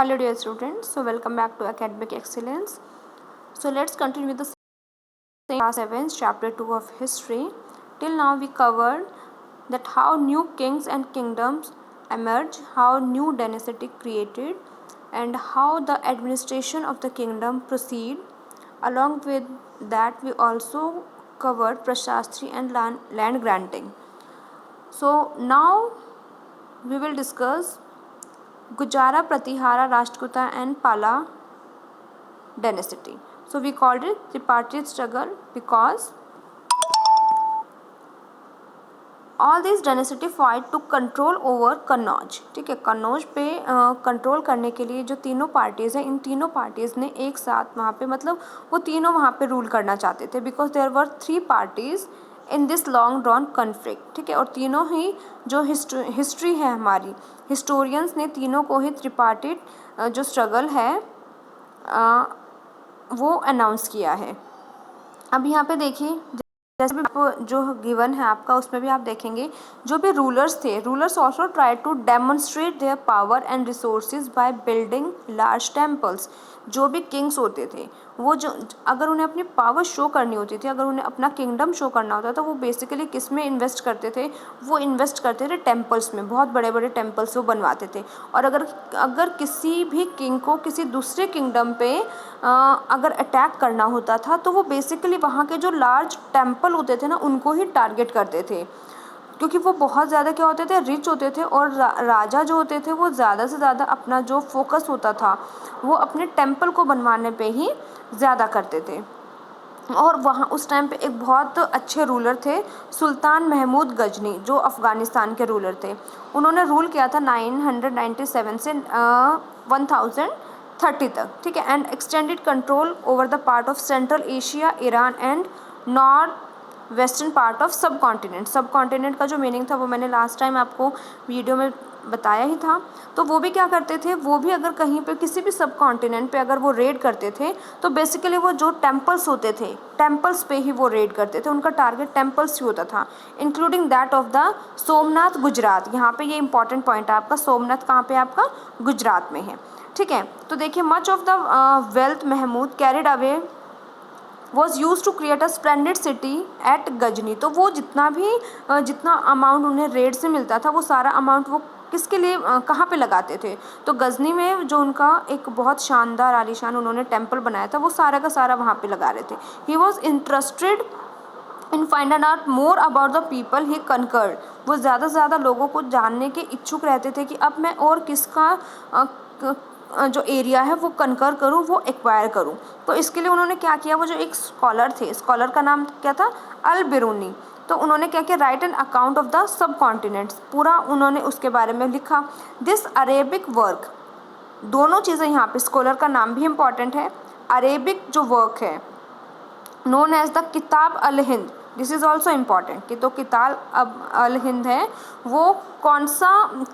Hello dear students, so welcome back to Academic Excellence. So let's continue with the same class 7 chapter 2 of history. Till now we covered that how new kings and kingdoms emerge, how new dynasty created, and how the administration of the kingdom proceed. Along with that we also covered Prashastri and land granting. So now we will discuss Gujara, Pratihara, Rashtrakuta and Pala dynasty. So we called it tripartite struggle because all these dynasty fight to control over Kannauj. ठीक है, कन्नौज पे control करने के लिए जो तीनों parties हैं, इन तीनों पार्टीज़ ने एक साथ वहाँ पे मतलब वो तीनों वहाँ पे रूल करना चाहते थे because there were 3 parties in this long drawn conflict. ठीक है, और तीनों ही जो हिस्ट्री है हमारी हिस्टोरियंस ने तीनों को ही त्रिपार्टिट जो स्ट्रगल है वो अनाउंस किया है. अब यहाँ पे देखिए जैसे भी आप जो गिवन है आपका उसमें भी आप देखेंगे जो भी रूलर्स थे, rulers also try to demonstrate their power and resources by building large temples. जो भी किंग्स होते थे वो जो अगर उन्हें अपनी पावर शो करनी होती थी, अगर उन्हें अपना किंगडम शो करना होता था, वो बेसिकली किस में इन्वेस्ट करते थे, वो इन्वेस्ट करते थे टेम्पल्स में. बहुत बड़े बड़े टेम्पल्स वो बनवाते थे. और अगर किसी भी किंग को किसी दूसरे किंगडम पे अगर अटैक करना होता था तो वो बेसिकली वहाँ के जो लार्ज टेम्पल होते थे ना उनको ही टारगेट करते थे क्योंकि वो बहुत ज़्यादा क्या होते थे, रिच होते थे. और राजा जो होते थे वो ज़्यादा से ज़्यादा अपना जो फोकस होता था वो अपने टेम्पल को बनवाने पे ही ज़्यादा करते थे. और वहाँ उस टाइम पे एक बहुत अच्छे रूलर थे सुल्तान महमूद गजनी जो अफ़गानिस्तान के रूलर थे. उन्होंने रूल किया था 997 से 1030 तक. ठीक है, and extended control over the part of central Asia, Iran and north western part of सब कॉन्टिनेंट. सब कॉन्टिनेंट का जो मीनिंग था वो मैंने लास्ट टाइम आपको वीडियो में बताया ही था. तो वो भी क्या करते थे, वो भी अगर कहीं पे किसी भी सब कॉन्टिनेंट पे अगर वो रेड करते थे तो बेसिकली वो जो टेम्पल्स होते थे टेम्पल्स पे ही वो रेड करते थे. उनका टारगेट टेम्पल्स ही होता था including that of the Somnath Gujarat. यहाँ पे ये इंपॉर्टेंट पॉइंट है आपका, सोमनाथ कहाँ पे आपका, गुजरात में है. ठीक है, तो देखिए much of the wealth Mahmud carried away was used to create a splendid city at Ghazni. तो वो जितना अमाउंट उन्हें रेड से मिलता था वो सारा अमाउंट वो किसके लिए कहाँ पे लगाते थे, तो गजनी में जो उनका एक बहुत शानदार आलीशान उन्होंने टेम्पल बनाया था वो सारा का सारा वहाँ पे लगा रहे थे. He was interested in find out more about the people he concerned. वो ज़्यादा से ज़्यादा लोगों को जानने के इच्छुक रहते थे कि अब मैं और किसका जो एरिया है वो कनकर करूँ, वो एक्वायर करूँ. तो इसके लिए उन्होंने क्या किया, वो जो एक स्कॉलर थे, स्कॉलर का नाम क्या था, अल बिरूनी. तो उन्होंने क्या किया, right an account of the sub continents, पूरा उन्होंने उसके बारे में लिखा. दिस अरेबिक वर्क, दोनों चीज़ें यहाँ पे स्कॉलर का नाम भी इम्पॉर्टेंट है. अरेबिक जो वर्क है known as the Kitab al Hind, this is also important कि तो किताब अब अल हिंद है वो कौन सा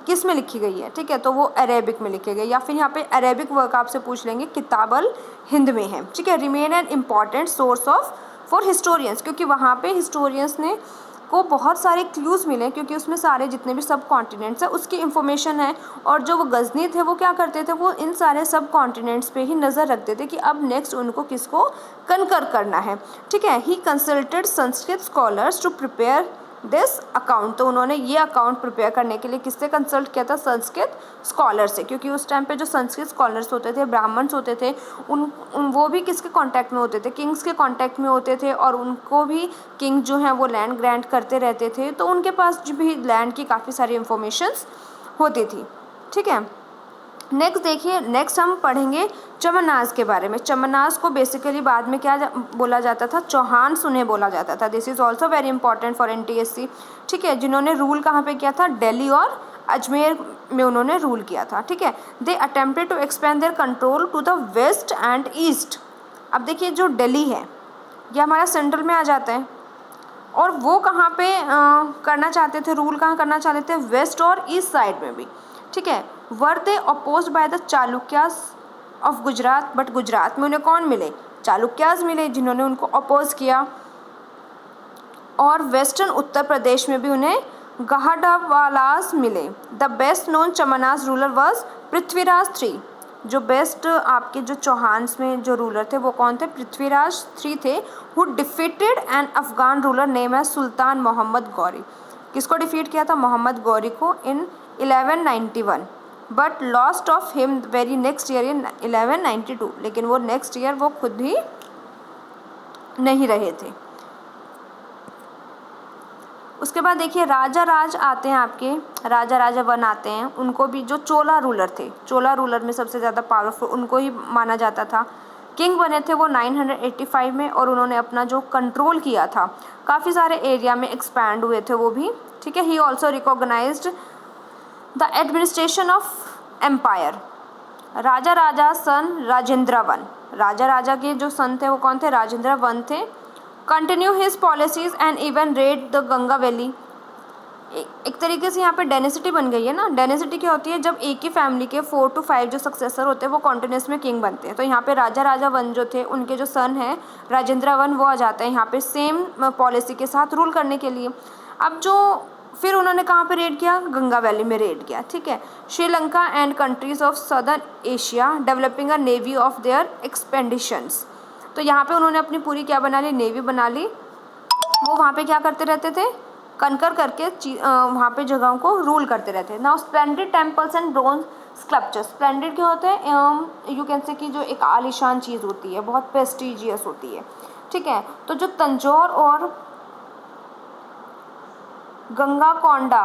किस में लिखी गई है. ठीक है, तो वो अरेबिक में लिखी गई या फिर यहाँ पे अरेबिक वर्क आपसे पूछ लेंगे किताब अल हिंद में है. ठीक है, remain an important source of for historians, क्योंकि वहाँ पे हिस्टोरियंस ने को बहुत सारे क्लूज़ मिले क्योंकि उसमें सारे जितने भी सब कॉन्टिनेंट्स है उसकी इन्फॉर्मेशन है. और जो वो गजनी थे वो क्या करते थे, वो इन सारे सब कॉन्टिनेंट्स पे ही नज़र रखते थे कि अब नेक्स्ट उनको किसको कनकर करना है. ठीक है, he consulted Sanskrit scholars to prepare this account. तो उन्होंने ये अकाउंट प्रिपेयर करने के लिए किससे कंसल्ट किया था, संस्कृत स्कॉलर से, क्योंकि उस टाइम पे जो संस्कृत स्कॉलर्स होते थे, ब्राह्मण्स होते थे, उन वो भी किसके कांटेक्ट में होते थे, किंग्स के कांटेक्ट में होते थे. और उनको भी किंग जो हैं वो लैंड ग्रांट करते रहते थे, तो उनके पास जो भी लैंड की काफ़ी सारी इंफॉर्मेशंस होती थी. ठीक है, नेक्स्ट देखिए, नेक्स्ट हम पढ़ेंगे चमनाज के बारे में. चमनाज को बेसिकली बाद में क्या बोला जाता था, चौहान उन्हें बोला जाता था. This is also very important for NTSC. ठीक है, जिन्होंने रूल कहाँ पे किया था, दिल्ली और अजमेर में उन्होंने रूल किया था. ठीक है, they attempted to expand their control to the west and east. अब देखिए जो दिल्ली है ये हमारा सेंट्रल में आ जाता है और वो कहाँ पे करना चाहते थे, रूल कहाँ करना चाहते थे, वेस्ट और ईस्ट साइड में भी. ठीक है, were they opposed by the Chalukyas of Gujarat, but Gujarat में उन्हें कौन मिले, चालुक्यास मिले जिन्होंने उनको अपोज किया. और वेस्टर्न उत्तर प्रदेश में भी उन्हें गहाडवालास मिले. The best known Chahamanas ruler was Prithviraj III. जो बेस्ट आपके जो चौहान्स में जो रूलर थे वो कौन थे? पृथ्वीराज 3 थे, who defeated an Afghan ruler name है सुल्तान मोहम्मद गौरी। किसको डिफीट किया था? मोहम्मद गौरी को इन 1191, but lost of him very next year in 1192। लेकिन वो नेक्स्ट ईयर वो खुद ही नहीं रहे थे। उसके बाद देखिए राजा राज आते हैं आपके, राजा राजा 1 आते हैं। उनको भी जो चोला रूलर थे, चोला रूलर में सबसे ज़्यादा पावरफुल उनको ही माना जाता था। किंग बने थे वो 985 में, और उन्होंने अपना जो कंट्रोल किया था काफ़ी सारे एरिया में एक्सपैंड हुए थे वो भी, ठीक है। He also recognised the administration of empire. Rajaraja son Rajendra 1, Rajaraja के जो सन थे वो कौन थे? राजेंद्र 1 थे। Continue his policies and even read the Ganga valley. एक तरीके से यहाँ पे डेनेसिटी बन गई है ना। डेनेसिटी क्या होती है? जब एक ही फैमिली के 4 to 5 जो सक्सेसर होते हैं वो कॉन्टिन्यूस में किंग बनते हैं। तो यहाँ पे राजा राजा 1 जो थे उनके जो सन है राजेंद्र 1 वो आ जाते हैं यहाँ पे सेम पॉलिसी के साथ रूल करने के लिए। अब जो फिर उन्होंने कहाँ पे रेड किया? गंगा वैली में रेड किया, ठीक है। Sri Lanka and countries of southern Asia developing a navy of their एक्सपेंडिशंस। तो यहाँ पे उन्होंने अपनी पूरी क्या बना ली? नेवी बना ली। वो वहाँ पे क्या करते रहते थे? कनकर करके वहाँ पे जगहों को रूल करते रहते हैं। Now splendid temples and bronze sculptures. Splendid क्या होता है? यू कैन से कि जो एक आलीशान चीज़ होती है, बहुत प्रेस्टिजियस होती है, ठीक है। तो जो तंजौर और गंगाकोंडा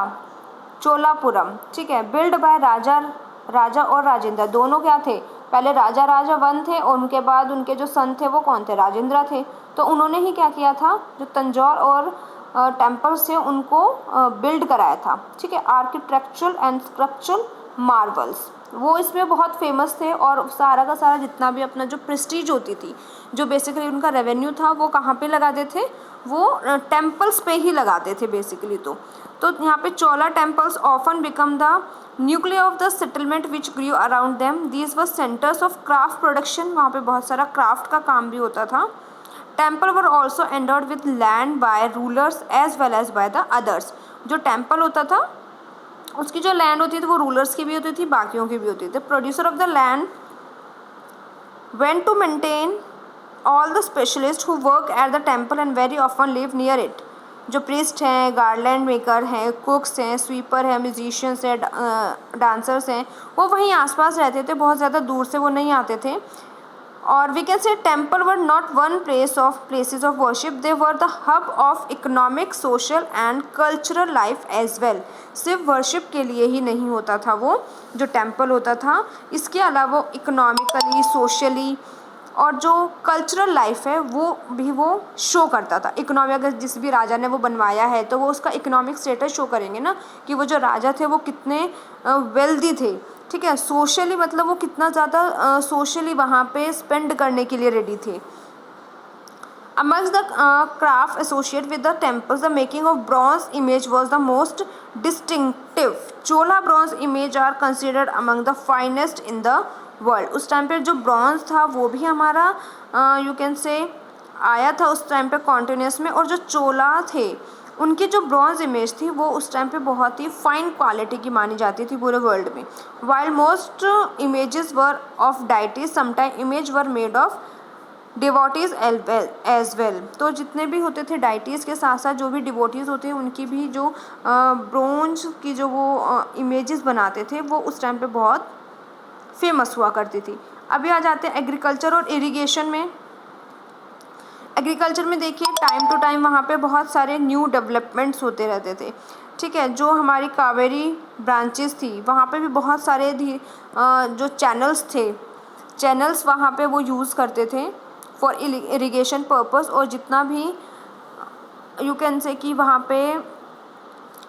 चोलापुरम, ठीक है, बिल्ड बाय राजा और राजेंद्र, दोनों क्या थे? पहले राजा राजा 1 थे और उनके बाद उनके जो सन थे वो कौन थे? राजेंद्र थे। तो उन्होंने ही क्या किया था? जो तंजौर और टेम्पल्स थे उनको बिल्ड कराया था, ठीक है। आर्किटेक्चरल एंड स्ट्रक्चरल मार्वल्स वो इसमें बहुत फेमस थे, और सारा का सारा जितना भी अपना जो प्रेस्टीज होती थी, जो बेसिकली उनका रेवेन्यू था वो कहाँ पे लगाते थे? वो टेम्पल्स पे ही लगाते थे बेसिकली। तो यहाँ पे Chola temples often become the nuclear of the settlement which grew around them. These were centres of craft production, वहाँ पे बहुत सारा क्राफ्ट का काम भी होता था। Temple were also endowed with land by rulers as well as by the others. जो टेम्पल होता था उसकी जो लैंड होती थी वो रूलर्स की भी होती थी, बाकियों की भी होती थी। Producer of the land went to maintain all the specialist who work at the temple and very often live near it. जो प्रीस्ट हैं, गार्लैंड मेकर हैं, कुक्स हैं, स्वीपर हैं, म्यूजिशियंस हैं, डांसर्स हैं, वो वहीं आसपास रहते थे, बहुत ज़्यादा दूर से वो नहीं आते थे। और we can say temple were not one places of worship, they were the hub of economic, social and cultural life as well. सिर्फ वर्शिप के लिए ही नहीं होता था वो जो टेम्पल होता था, इसके अलावा इकोनॉमिकली, सोशली और जो कल्चरल लाइफ है वो भी वो शो करता था। इकोनॉमी, अगर जिस भी राजा ने वो बनवाया है तो वो उसका इकोनॉमिक स्टेटस शो करेंगे ना, कि वो जो राजा थे वो कितने वेल्दी थे, ठीक है। सोशली मतलब वो कितना ज़्यादा सोशली वहाँ पे स्पेंड करने के लिए रेडी थे। Amongst the craft associated with the temples, the making of bronze image was the most distinctive. Chola bronze image are considered among the finest in the world. उस टाइम पे जो bronze था वो भी हमारा यू कैन से आया था उस टाइम पे कॉन्टिन्यूस में, और जो चोला थे उनकी जो ब्रॉन्ज इमेज थी वो उस टाइम पे बहुत ही फाइन क्वालिटी की मानी जाती थी पूरे वर्ल्ड में। While most images were of deities, sometime image were made of devotees as well. तो जितने भी होते थे डाइटीज़ के साथ साथ जो भी डिवोटीज़ होते हैं उनकी भी जो ब्रोंज की जो वो इमेजेस बनाते थे वो उस टाइम पे बहुत फेमस हुआ करती थी। अभी आ जाते हैं एग्रीकल्चर और इरिगेशन में। एग्रीकल्चर में देखिए टाइम टू टाइम वहाँ पे बहुत सारे न्यू डेवलपमेंट्स होते रहते थे, ठीक है। जो हमारी कावेरी ब्रांचेस थी वहाँ पे भी बहुत सारे जो चैनल्स वहाँ पे वो यूज़ करते थे फॉर इरिगेशन पर्पस। और जितना भी यू कैन से कि वहाँ पे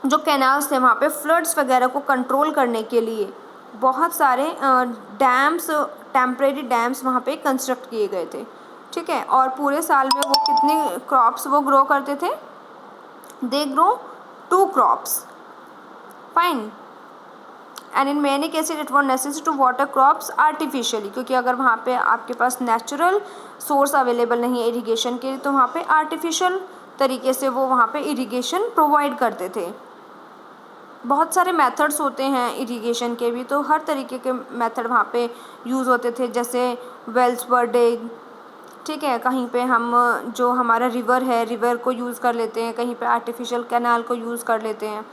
जो कैनाल्स थे वहाँ पे फ्लड्स वगैरह को कंट्रोल करने के लिए बहुत सारे डैम्स, टेम्परेरी डैम्स वहाँ पे कंस्ट्रक्ट किए गए थे, ठीक है। और पूरे साल में वो कितनी क्रॉप्स वो ग्रो करते थे? They grow 2 crops, fine. And in many cases it was necessary to water crops artificially, क्योंकि अगर वहाँ पे आपके पास नेचुरल सोर्स अवेलेबल नहीं है इरिगेशन के लिए तो वहाँ पे आर्टिफिशियल तरीके से वो वहाँ पे इरिगेशन प्रोवाइड करते थे। बहुत सारे मेथड्स होते हैं इरिगेशन के भी, तो हर तरीके के मेथड वहाँ पे यूज़ होते थे, जैसे वेल्स वर डिग, ठीक है, कहीं पे हम जो हमारा रिवर है रिवर को यूज़ कर लेते हैं, कहीं पे आर्टिफिशियल कैनाल को यूज़ कर लेते हैं,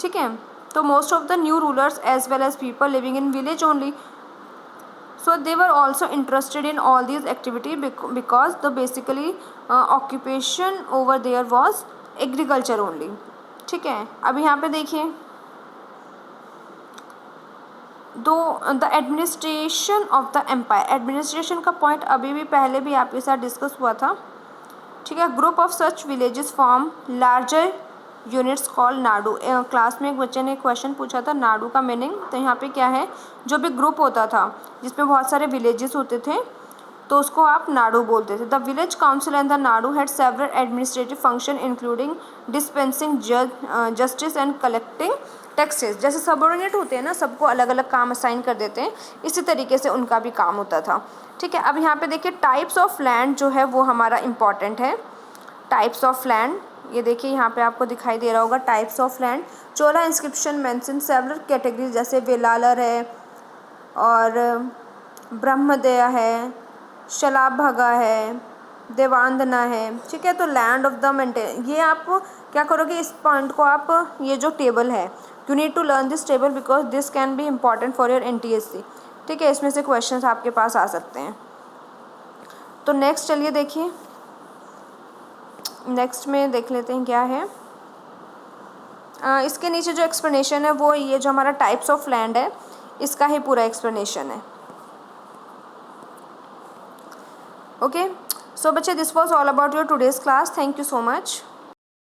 ठीक है। तो most of the new rulers as well as people living in village only, so they were also interested in all these activity because the basically occupation over there was agriculture only, ठीक है। अब यहाँ पे देखिए, दो the administration of the empire, administration का point अभी भी पहले भी आपके साथ डिस्कस हुआ था, ठीक है। Group of such villages form larger units called Nadu. Class में एक बच्चे ने क्वेश्चन पूछा था नाडू का मीनिंग, तो यहाँ पे क्या है, जो भी ग्रुप होता था जिसमें बहुत सारे विलेजेस होते थे तो उसको आप नाडू बोलते थे। The village council and the Nadu had several administrative function including dispensing justice and collecting taxes. जैसे सबऑर्डिनेट होते हैं ना, सबको अलग अलग काम असाइन कर देते हैं, इसी तरीके से उनका भी काम होता था, ठीक है। अब यहाँ पे देखिए टाइप्स ऑफ लैंड जो है वो हमारा इम्पॉर्टेंट है। टाइप्स ऑफ लैंड, ये देखिए यहाँ पे आपको दिखाई दे रहा होगा types of land. Chola inscription mention several categories, जैसे वेलालर है और ब्रह्मदया है, शलाभगा है, देवांदना है, ठीक है। तो लैंड ऑफ द मेंटेन, ये आप क्या करोगे, इस पॉइंट को आप, ये जो टेबल है, you need to learn this table because this can be important for your NTSC, ठीक है। इसमें से क्वेश्चंस आपके पास आ सकते हैं। तो नेक्स्ट चलिए देखिए, नेक्स्ट में देख लेते हैं क्या है। इसके नीचे जो एक्सप्लेनेशन है वो ये जो हमारा टाइप्स ऑफ लैंड है इसका ही पूरा एक्सप्लेनेशन है। ओके, सो बच्चे this was all about your today's class. Thank you so much.